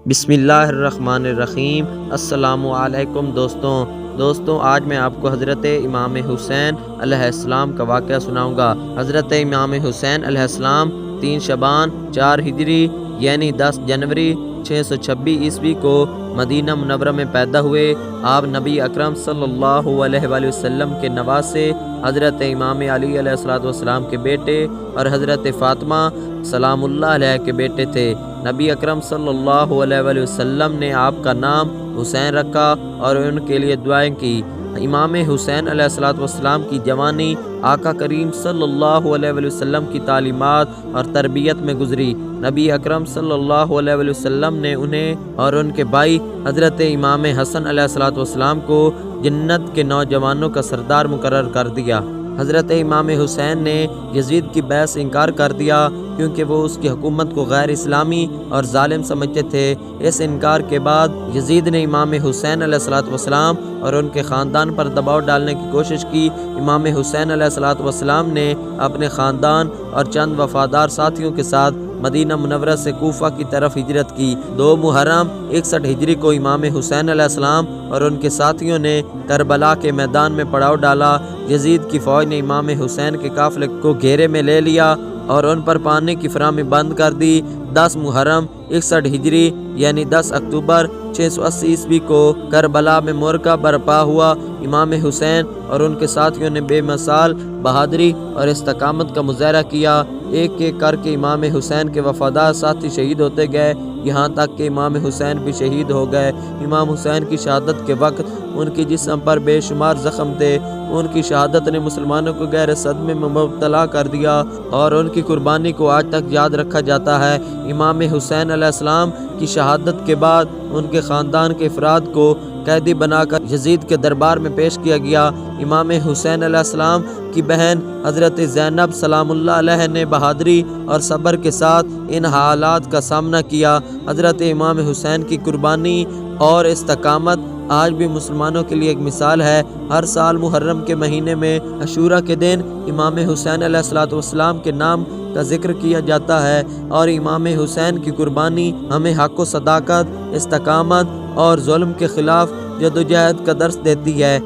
بسم اللہ الرحمن الرحیم۔ السلام علیکم دوستوں آج میں آپ کو حضرت امام حسین علیہ السلام کا واقعہ سناؤں گا۔ حضرت امام حسین علیہ السلام 3 شعبان 4 ہجری یعنی 10 جنوری 626 عیسوی کو مدینہ منورہ میں پیدا ہوئے۔ آپ نبی اکرم صلی اللہ علیہ وآلہ وسلم کے نواسے حضرت امام علی علیہ السلام کے بیٹے اور حضرت فاطمہ سلام اللہ علیہ کے بیٹے تھے۔ نبی اکرم صلی اللہ علیہ وآلہ وسلم نے آپ کا نام حسین رکھا اور ان کے لیے دعائیں کی۔ امام حسین علیہ السلام کی جوانی آقا کریم صلی اللہ علیہ وآلہ وسلم کی تعلیمات اور تربیت میں گزری۔ نبی اکرم صلی اللہ علیہ وآلہ وسلم نے انہیں اور ان کے بھائی حضرت امام حسن علیہ السلام کو جنت کے نوجوانوں کا سردار مقرر کر دیا۔ حضرت امام حسین نے یزید کی بیعت سے انکار کر دیا کیونکہ وہ اس کی حکومت کو غیر اسلامی اور ظالم سمجھتے تھے۔ اس انکار کے بعد یزید نے امام حسین علیہ السلام اور ان کے خاندان پر دباؤ ڈالنے کی کوشش کی۔ امام حسین علیہ السلام نے اپنے خاندان اور چند وفادار ساتھیوں کے ساتھ مدینہ منورہ سے کوفہ کی طرف ہجرت کی۔ 2 محرم 61 ہجری کو امام حسین علیہ السلام اور ان کے ساتھیوں نے کربلا کے میدان میں پڑاؤ ڈالا۔ یزید کی فوج نے امام حسین کے قافلے کو گھیرے میں لے لیا اور ان پر پانی کی فراہمی بند کر دی۔ 10 محرم 61 ہجری یعنی 10 اکتوبر 680 عیسوی کو کربلا میں معرکہ برپا ہوا۔ امام حسین اور ان کے ساتھیوں نے بے مثال بہادری اور استقامت کا مظاہرہ کیا۔ ایک ایک کر کے امام حسین کے وفادار ساتھی شہید ہوتے گئے، یہاں تک کہ امام حسین بھی شہید ہو گئے۔ امام حسین کی شہادت کے وقت ان کی جسم پر بے شمار زخم تھے۔ ان کی شہادت نے مسلمانوں کو گہرے صدمے میں مبتلا کر دیا اور ان کی قربانی کو آج تک یاد رکھا جاتا ہے۔ امام حسین علیہ السلام کی شہادت کے بعد ان کے خاندان کے افراد کو قیدی بنا کر یزید کے دربار میں پیش کیا گیا۔ امام حسین علیہ السلام کی بہن حضرت زینب سلام اللہ علیہ نے بہادری اور صبر کے ساتھ ان حالات کا سامنا کیا۔ حضرت امام حسین کی قربانی اور استقامت آج بھی مسلمانوں کے لیے ایک مثال ہے۔ ہر سال محرم کے مہینے میں عاشوراء کے دن امام حسین علیہ السلام کے نام کا ذکر کیا جاتا ہے اور امام حسین کی قربانی ہمیں حق و صداقت، استقامت اور ظلم کے خلاف جدوجہد کا درس دیتی ہے۔